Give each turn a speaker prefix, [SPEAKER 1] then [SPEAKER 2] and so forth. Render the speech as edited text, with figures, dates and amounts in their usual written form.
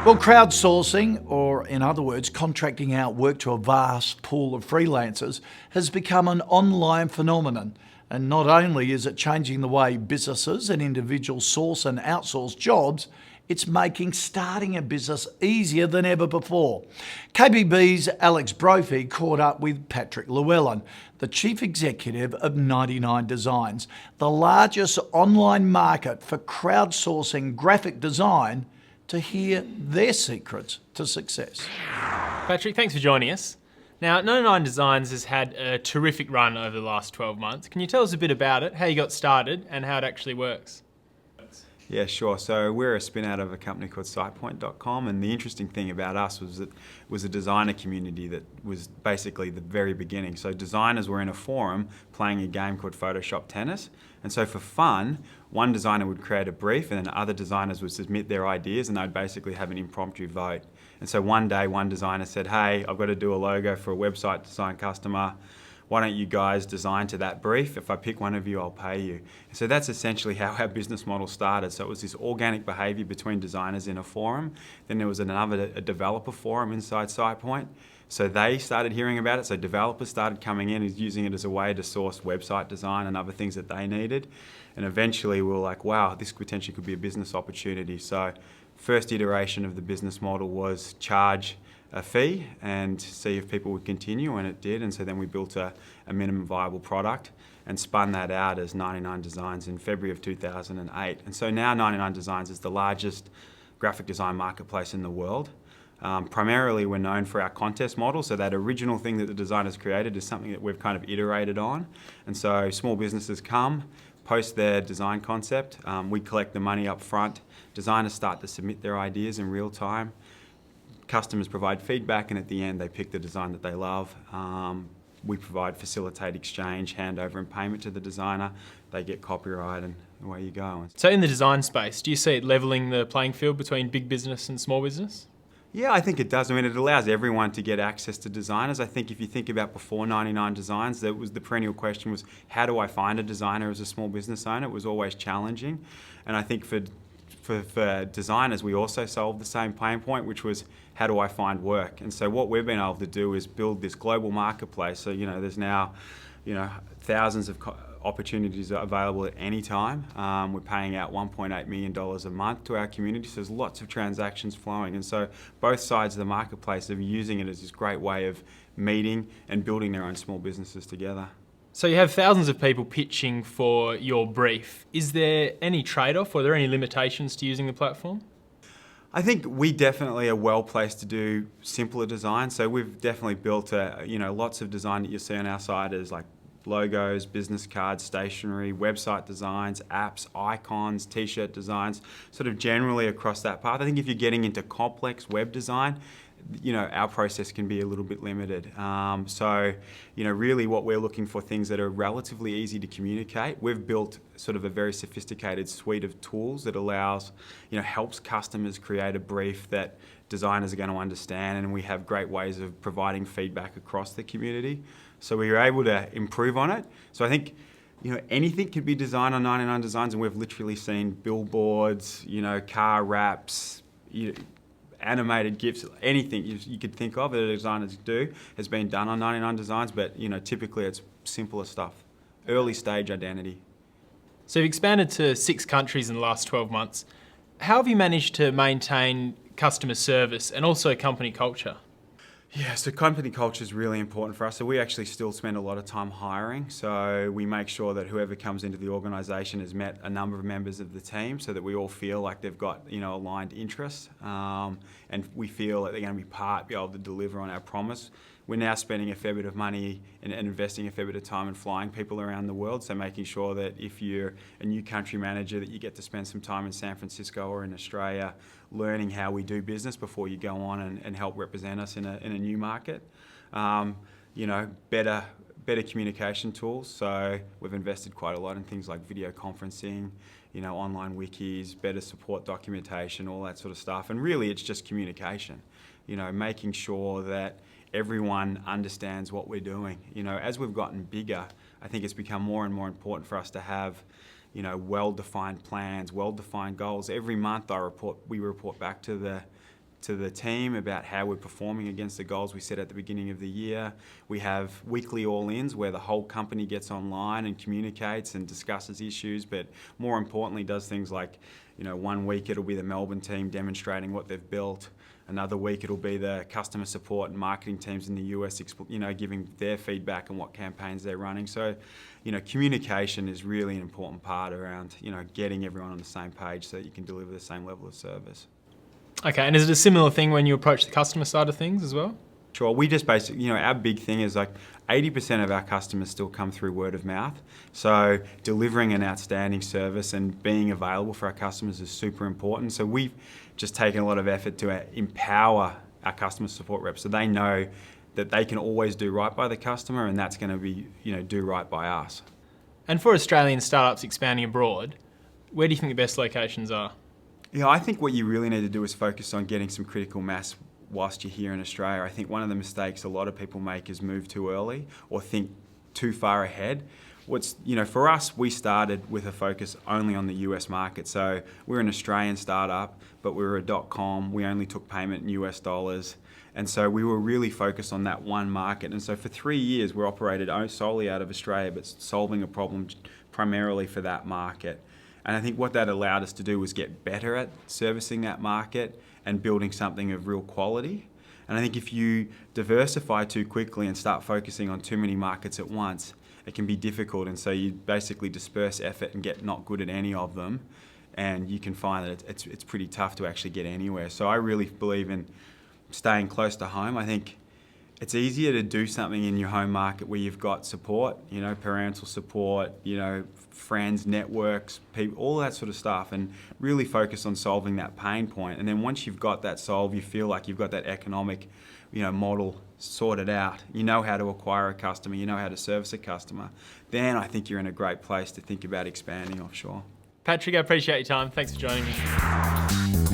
[SPEAKER 1] Well, crowdsourcing, or in other words, contracting out work to a vast pool of freelancers, has become an online phenomenon. And not only is it changing the way businesses and individuals source and outsource jobs, it's making starting a business easier than ever before. KBB's Alex Brophy caught up with Patrick Llewellyn, the Chief Executive of 99Designs, the largest online market for crowdsourcing graphic design, to hear their secrets to success.
[SPEAKER 2] Patrick, thanks for joining us. Now, 99Designs has had a terrific run over the last 12 months. Can you tell us a bit about it, how you got started and how it actually works?
[SPEAKER 3] Yeah, sure. So we're a spin out of a company called SitePoint.com, and the interesting thing about us was that it was a designer community that was basically the very beginning. So designers were in a forum playing a game called Photoshop Tennis, and so for fun, one designer would create a brief and then other designers would submit their ideas and they'd basically have an impromptu vote. And so one day one designer said, hey, I've got to do a logo for a website design customer. Why don't you guys design to that brief? If I pick one of you, I'll pay you. So that's essentially how our business model started. So it was this organic behavior between designers in a forum. Then there was a developer forum inside SitePoint. So they started hearing about it. So developers started coming in and using it as a way to source website design and other things that they needed. And eventually we were like, wow, this potentially could be a business opportunity. So first iteration of the business model was charge a fee and see if people would continue, and it did. And so then we built a minimum viable product and spun that out as 99Designs in February of 2008. And so now 99Designs is the largest graphic design marketplace in the world. Primarily we're known for our contest model, so that original thing that the designers created is something that we've kind of iterated on. And so small businesses come, post their design concept, we collect the money up front, designers start to submit their ideas in real time, customers provide feedback, and at the end they pick the design that they love. We facilitate exchange, handover and payment to the designer. They get copyright and away you go.
[SPEAKER 2] So in the design space, do you see it levelling the playing field between big business and small business?
[SPEAKER 3] Yeah, I think it does. I mean, it allows everyone to get access to designers. I think if you think about before 99Designs, the perennial question was, how do I find a designer as a small business owner? It was always challenging. And I think for designers, we also solved the same pain point, which was, how do I find work? And so what we've been able to do is build this global marketplace. So, there's now, thousands of opportunities available at any time. We're paying out $1.8 million a month to our community, so there's lots of transactions flowing. And so both sides of the marketplace are using it as this great way of meeting and building their own small businesses together.
[SPEAKER 2] So you have thousands of people pitching for your brief. Is there any trade-off, or are there any limitations to using the platform?
[SPEAKER 3] I think we definitely are well placed to do simpler design. So we've definitely built lots of design that you see on our site is like logos, business cards, stationery, website designs, apps, icons, t-shirt designs, sort of generally across that path. I think if you're getting into complex web design, our process can be a little bit limited. Really what we're looking for, things that are relatively easy to communicate. We've built sort of a very sophisticated suite of tools that allows, helps customers create a brief that designers are going to understand, and we have great ways of providing feedback across the community. So we were able to improve on it. So I think, anything could be designed on 99Designs, and we've literally seen billboards, car wraps, animated GIFs, anything you could think of that designers do has been done on 99Designs, but typically it's simpler stuff. Early stage identity.
[SPEAKER 2] So you've expanded to 6 countries in the last 12 months. How have you managed to maintain customer service and also company culture?
[SPEAKER 3] Yeah, so company culture is really important for us. So we actually still spend a lot of time hiring. So we make sure that whoever comes into the organisation has met a number of members of the team, so that we all feel like they've got aligned interests, and we feel that they're going to be able to deliver on our promise. We're now spending a fair bit of money and investing a fair bit of time in flying people around the world. So making sure that if you're a new country manager, that you get to spend some time in San Francisco or in Australia, learning how we do business before you go on and help represent us in a new market. Better communication tools. So we've invested quite a lot in things like video conferencing, online wikis, better support documentation, all that sort of stuff. And really it's just communication, making sure that everyone understands what we're doing. As we've gotten bigger, I think it's become more and more important for us to have well-defined plans, well-defined goals. Every month we report back to to the team about how we're performing against the goals we set at the beginning of the year. We have weekly all-ins where the whole company gets online and communicates and discusses issues, but more importantly does things like, 1 week it'll be the Melbourne team demonstrating what they've built. Another week it'll be the customer support and marketing teams in the US, giving their feedback on what campaigns they're running. So, communication is really an important part around, getting everyone on the same page so that you can deliver the same level of service.
[SPEAKER 2] Okay, and is it a similar thing when you approach the customer side of things as well?
[SPEAKER 3] Sure, we just basically, our big thing is 80% of our customers still come through word of mouth. So delivering an outstanding service and being available for our customers is super important. So we've just taken a lot of effort to empower our customer support reps so they know that they can always do right by the customer, and that's going to be, do right by us.
[SPEAKER 2] And for Australian startups expanding abroad, where do you think the best locations are?
[SPEAKER 3] I think what you really need to do is focus on getting some critical mass whilst you're here in Australia. I think one of the mistakes a lot of people make is move too early or think too far ahead. For us, we started with a focus only on the US market. So we're an Australian startup, but we were a .com. We only took payment in US dollars. And so we were really focused on that one market. And so for 3 years, we operated solely out of Australia, but solving a problem primarily for that market. And I think what that allowed us to do was get better at servicing that market and building something of real quality. And I think if you diversify too quickly and start focusing on too many markets at once, it can be difficult. And so you basically disperse effort and get not good at any of them. And you can find that it's pretty tough to actually get anywhere. So I really believe in staying close to home. I think it's easier to do something in your home market where you've got support, parental support, friends, networks, people, all that sort of stuff, and really focus on solving that pain point. And then once you've got that solved, you feel like you've got that economic, model sorted out. You know how to acquire a customer, you know how to service a customer. Then I think you're in a great place to think about expanding offshore.
[SPEAKER 2] Patrick, I appreciate your time. Thanks for joining me.